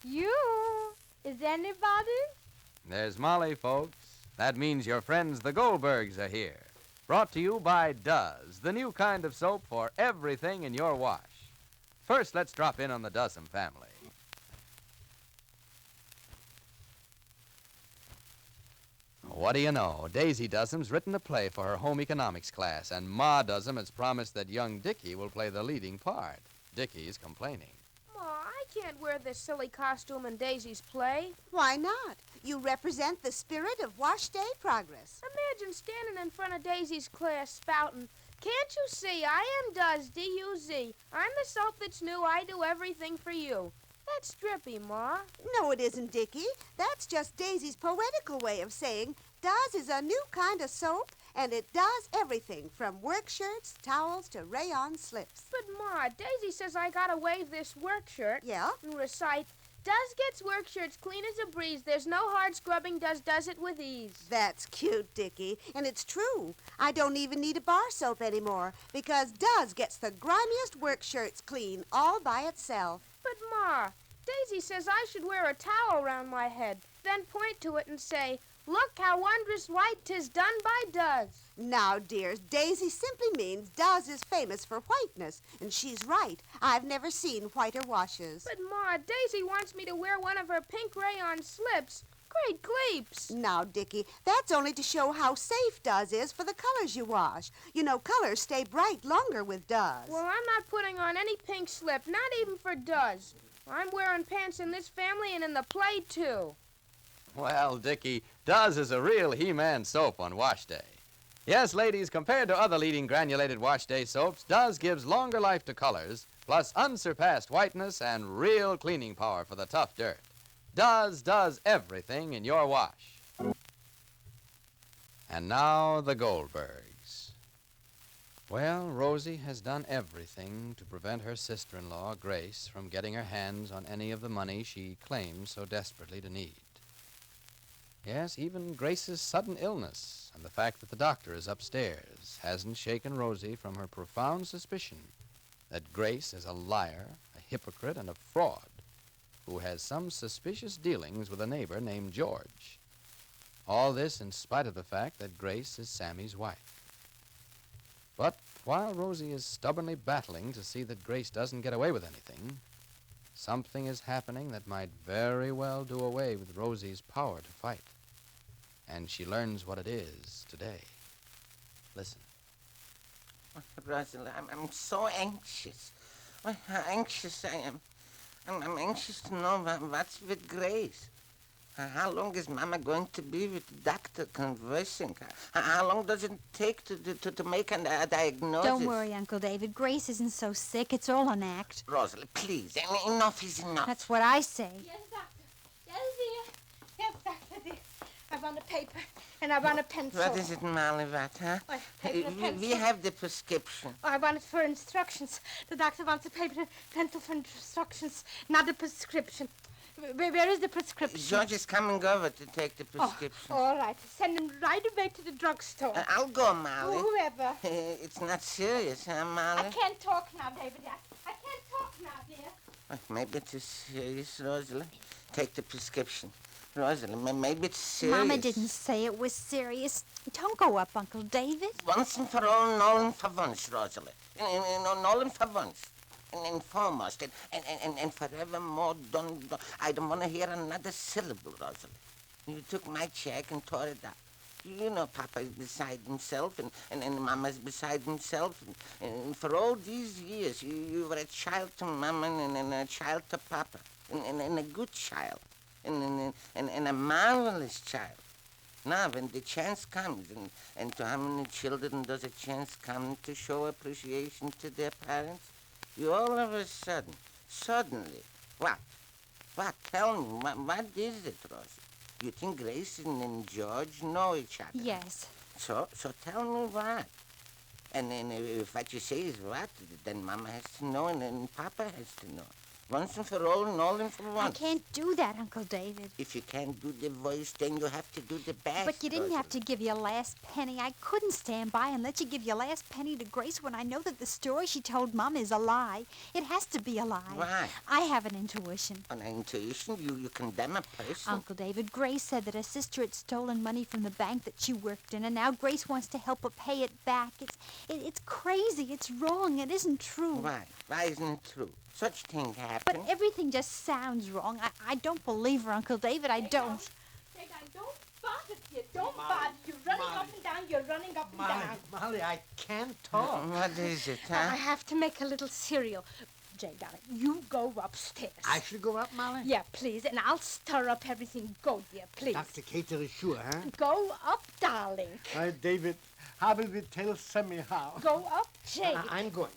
You? Is anybody? There's Molly, folks. That means your friends the Goldbergs are here. Brought to you by Does, the new kind of soap for everything in your wash. First, let's drop in on the Dozen family. What do you know? Daisy Dozen's written a play for her home economics class, and Ma Dozen has promised that young Dickie will play the leading part. Dickie's complaining. Ma, I can't wear this silly costume in Daisy's play. Why not? You represent the spirit of wash day progress. Imagine standing in front of Daisy's class spouting, "Can't you see, I am Does, D-U-Z. I'm the soap that's new, I do everything for you." That's drippy, Ma. No, it isn't, Dickie. That's just Daisy's poetical way of saying Does is a new kind of soap, and it does everything from work shirts, towels, to rayon slips. But, Ma, Daisy says I gotta wave this work shirt. Yeah? And recite, "Does gets work shirts clean as a breeze. There's no hard scrubbing, does it with ease." That's cute, Dickie, and it's true. I don't even need a bar soap anymore because Does gets the grimiest work shirts clean all by itself. But, Ma, Daisy says I should wear a towel around my head, then point to it and say, "Look how wondrous white 'tis done by Does." Now, dears, Daisy simply means Does is famous for whiteness, and she's right. I've never seen whiter washes. But, Ma, Daisy wants me to wear one of her pink rayon slips. Great gleeps. Now, Dickie, that's only to show how safe Does is for the colors you wash. You know, colors stay bright longer with Does. Well, I'm not putting on any pink slip, not even for Does. I'm wearing pants in this family and in the play, too. Well, Dickie, Does is a real He-Man soap on wash day. Yes, ladies, compared to other leading granulated wash day soaps, Does gives longer life to colors, plus unsurpassed whiteness and real cleaning power for the tough dirt. Does everything in your wash. And now the Goldbergs. Well, Rosie has done everything to prevent her sister-in-law, Grace, from getting her hands on any of the money she claims so desperately to need. Yes, even Grace's sudden illness and the fact that the doctor is upstairs hasn't shaken Rosie from her profound suspicion that Grace is a liar, a hypocrite, and a fraud who has some suspicious dealings with a neighbor named George. All this in spite of the fact that Grace is Sammy's wife. But while Rosie is stubbornly battling to see that Grace doesn't get away with anything, something is happening that might very well do away with Rosie's power to fight. And she learns what it is today. Listen. Rosalie, I'm so anxious. How anxious I am. I'm anxious to know what's with Grace. How long is Mama going to be with the doctor conversing? How long does it take to make a diagnosis? Don't worry, Uncle David. Grace isn't so sick. It's all an act. Rosalie, please. Enough is enough. That's what I say. Yes, doctor. Yes, dear. Yes, doctor, dear. I want a paper and I want a pencil. What is it, Molly, what, huh? Paper and pencil. We have the prescription. I want it for instructions. The doctor wants a paper and pencil for instructions, not a prescription. Where is the prescription? George is coming over to take the prescription. All right. Send him right away to the drugstore. I'll go, Molly. Whoever. It's not serious, huh, Molly? I can't talk now, David. I can't talk now, dear. Maybe it's serious, Rosalie. Take the prescription. Rosalie, maybe it's serious. Mama didn't say it was serious. Don't go up, Uncle David. Once and for all, Nolan for once, Rosalie. Nolan for once. And foremost, and forevermore, I don't want to hear another syllable, Rosalie. You took my check and tore it up. You know Papa is beside himself, and Mama's beside himself. And for all these years, you were a child to Mama and a child to Papa, and a good child, and a marvelous child. Now, when the chance comes, and to how many children does a chance come to show appreciation to their parents? You all of a sudden, suddenly, what? Tell me, what is it, Rosie? You think Grace and George know each other? Yes. So tell me what. And then if what you say is what, then Mama has to know and Papa has to know. Once and for all and all and for I once. can't do that, Uncle David. If you can't do the voice, then you have to do the best. But you didn't have to give your last penny. I couldn't stand by and let you give your last penny to Grace when I know that the story she told Mom is a lie. It has to be a lie. Why? I have an intuition. On intuition, you condemn a person. Uncle David, Grace said that her sister had stolen money from the bank that she worked in, and now Grace wants to help her pay it back. It's crazy. It's wrong. It isn't true. Why? Why isn't it true? Such things happen. But everything just sounds wrong. I don't believe her, Uncle David. I don't. Don't bother you. Don't bother. You're running up and down. You're running up and down. Molly, I can't talk. What is it, I huh? have to make a little cereal. Jay, darling, you go upstairs. I should go up, Molly? Yeah, please, and I'll stir up everything. Go, dear, please. Dr. Cater is sure, huh? Go up, darling. David, how will we tell Sammy how? Go up, Jay. I'm going.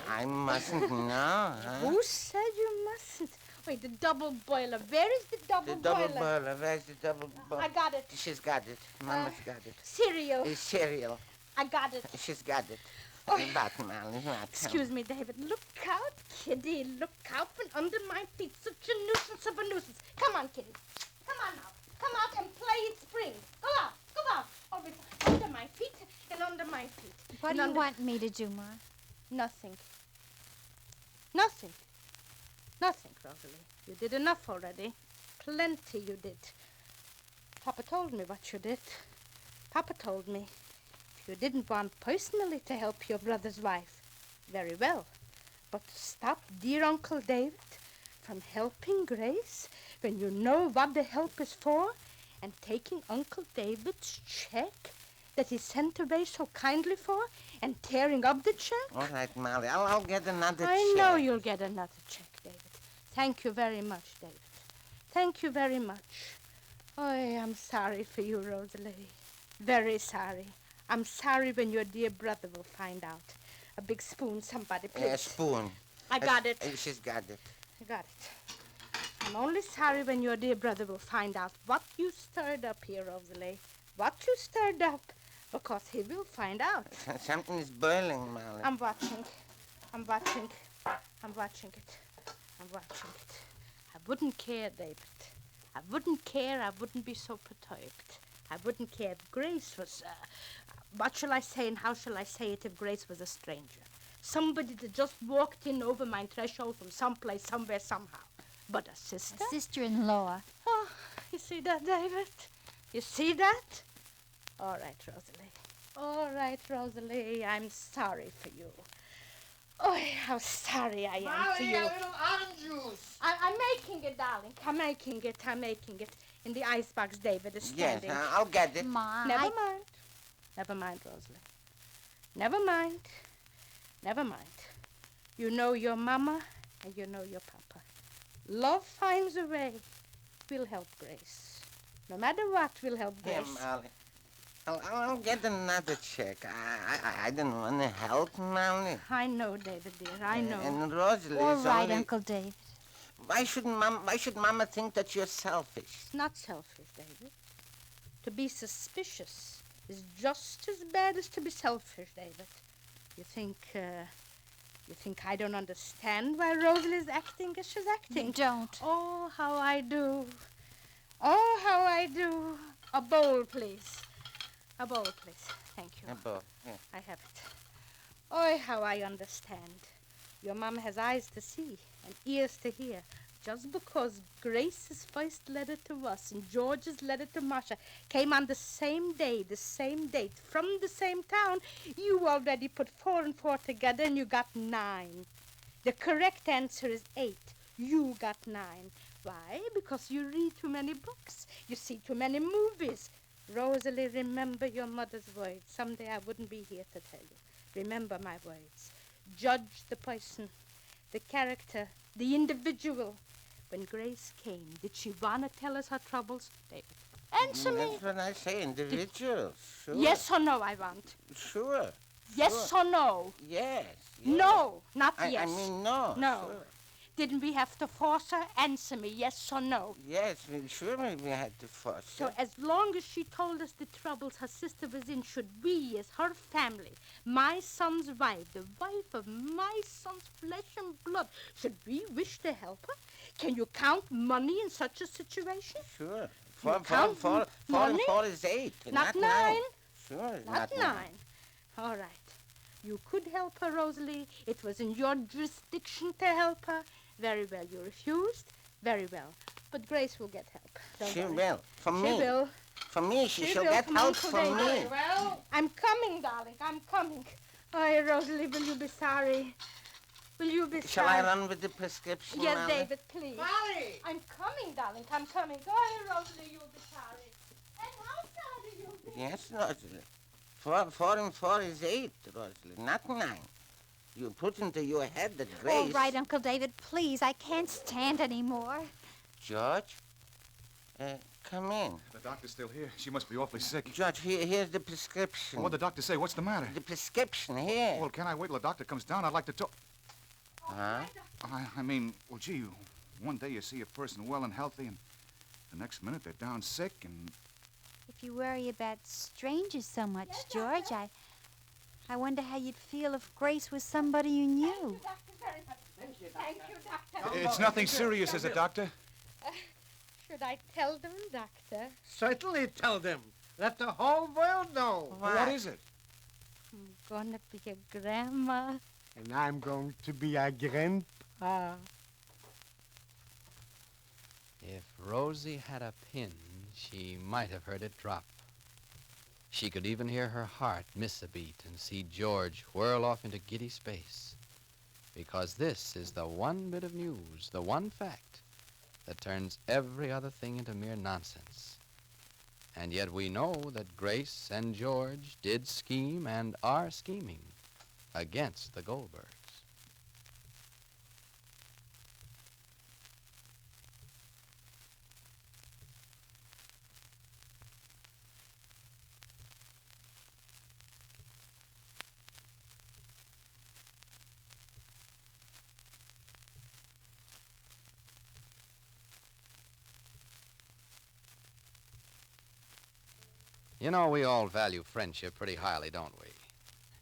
I mustn't know, huh? Who said you mustn't? Wait, the double boiler. Where is the double The double boiler? boiler. Where's the double boiler? I got it. She's got it. Mama's got it. Cereal. It's cereal. I got it. She's got it. Oh. But, Molly, not. Excuse me, David. Look out, Kitty. Look out from under my feet. Such a nuisance of a nuisance. Come on, Kitty. Come on now. Come out and play at spring. Go out. Go out. Over under my feet and under my feet. What And do you under- want me to do, Ma? Nothing. Nothing. Nothing, Rosalie. You did enough already. Plenty you did. Papa told me what you did. Papa told me. If you didn't want personally to help your brother's wife, very well. But to stop dear Uncle David from helping Grace when you know what the help is for and taking Uncle David's check that he sent away so kindly for and tearing up the check? All right, Molly. I'll get another check. I know you'll get another check, David. Thank you very much, David. Thank you very much. Oh, I'm sorry for you, Rosalie. Very sorry. I'm sorry when your dear brother will find out. A big spoon, somebody, please. A spoon. I got it. She's got it. I got it. I'm only sorry when your dear brother will find out what you stirred up here, Rosalie. What you stirred up, because he will find out. Something is boiling, Molly. I'm watching. I'm watching. I'm watching it. I'm watching it. I wouldn't care, David. I wouldn't care. I wouldn't be so perturbed. I wouldn't care if Grace was, what shall I say and how shall I say it if Grace was a stranger? Somebody that just walked in over my threshold from someplace, somewhere, somehow. But a sister? A sister-in-law. Oh, you see that, David? You see that? All right, Rosalie. All right, Rosalie. I'm sorry for you. Oh, how sorry I am for you. a little orange juice. I'm making it, darling. I'm making it. I'm making it. In the icebox, David is Yes, standing. I'll get it. Ma, Never mind. Never mind, Rosalie. Never mind. Never mind. You know your mama and you know your papa. Love finds a way. We'll help Grace. No matter what, we'll help Here, Grace. Molly. I'll get another check. I didn't want to help, Molly. I know, David, dear. I know. And Rosalie all is right, only... Uncle David. Why should Mama think that you're selfish? It's not selfish, David. To be suspicious is just as bad as to be selfish, David. You think I don't understand why Rosalie is acting as she's acting? You don't. Oh, how I do. Oh, how I do. A bowl, please. A bowl, please. Thank you. Yeah. I have it. Oh, how I understand. Your mom has eyes to see and ears to hear. Just because Grace's first letter to us and George's letter to Masha came on the same day, the same date, from the same town, you already put 4 and 4 together and you got 9. The correct answer is 8. You got 9. Why? Because you read too many books. You see too many movies. Rosalie, remember your mother's words. Someday I wouldn't be here to tell you. Remember my words. Judge the person, the character, the individual. When Grace came, did she want to tell us her troubles? David, answer me. That's what I say, individuals. Sure. Yes or no, I want. Sure. Yes or no? Yes. No, not I yes. mean, no. No. Sure. Didn't we have to force her? Answer me, yes or no. Yes, sure we had to force So her. as long as she told us the troubles her sister was in, should we, as her family, my son's wife, the wife of my son's flesh and blood, should we wish to help her? Can you count money in such a situation? Sure. count Four money? and 4 is 8. Not 9. Sure, Not 9. All right. You could help her, Rosalie. It was in your jurisdiction to help her. Very well. You refused. Very well. But Grace will get help. Don't She worry. will. From She me. will. From me, she shall will get from help Uncle from me. David. Well, I'm coming, darling. I'm coming. Oh, Rosalie, will you be sorry? Will you be Shall sorry? I run with the prescription, Yes, Molly? David, please. Molly! I'm coming, darling. I'm coming. Go ahead, Rosalie. You'll be sorry. And how sorry you'll be. Yes, Rosalie. 4 and 4 is 8, Rosalie, not 9. You put into your head that Grace... All right, Uncle David, please. I can't stand anymore. George, come in. The doctor's still here. She must be awfully sick. George, here's the prescription. What'd the doctor say? What's the matter? The prescription here. Well, can I wait till the doctor comes down? I'd like to talk. Huh? I mean, well, gee, one day you see a person well and healthy, and the next minute they're down sick, and... If you worry about strangers so much, George, I wonder how you'd feel if Grace was somebody you knew. Thank you, Doctor. It's nothing serious, is it, doctor? Should I tell them, Doctor? Certainly tell them. Let the whole world know. What is it? I'm gonna be a grandma. And I'm going to be a grandpa. If Rosie had a pin, she might have heard it drop. She could even hear her heart miss a beat and see George whirl off into giddy space. Because this is the one bit of news, the one fact, that turns every other thing into mere nonsense. And yet we know that Grace and George did scheme and are scheming against the Goldbergs. You know, we all value friendship pretty highly, don't we?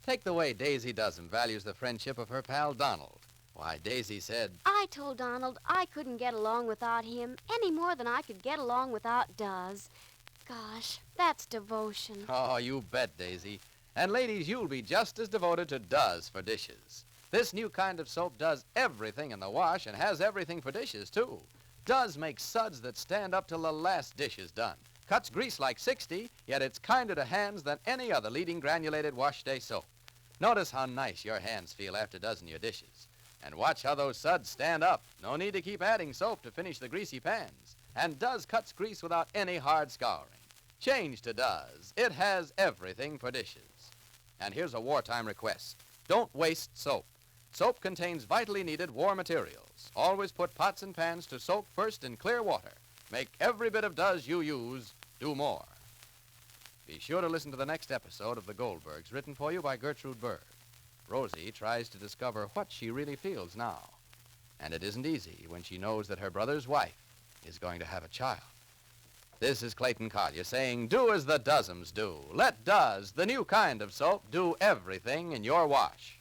Take the way Daisy Doesn't values the friendship of her pal Donald. Why, Daisy said, I told Donald I couldn't get along without him any more than I could get along without Duz. Gosh, that's devotion. oh, you bet, Daisy. And ladies, you'll be just as devoted to Duz for dishes. This new kind of soap does everything in the wash and has everything for dishes, too. Duz makes suds that stand up till the last dish is done. Cuts grease like 60, yet it's kinder to hands than any other leading granulated wash day soap. Notice how nice your hands feel after doing your dishes. And watch how those suds stand up. No need to keep adding soap to finish the greasy pans. And Duz cuts grease without any hard scouring. Change to Duz. It has everything for dishes. And here's a wartime request. Don't waste soap. Soap contains vitally needed war materials. Always put pots and pans to soak first in clear water. Make every bit of Duz you use do more. Be sure to listen to the next episode of The Goldbergs, written for you by Gertrude Berg. Rosie tries to discover what she really feels now. And it isn't easy when she knows that her brother's wife is going to have a child. This is Clayton Collier saying, do as the Duzums do. Let Duz, the new kind of soap, do everything in your wash.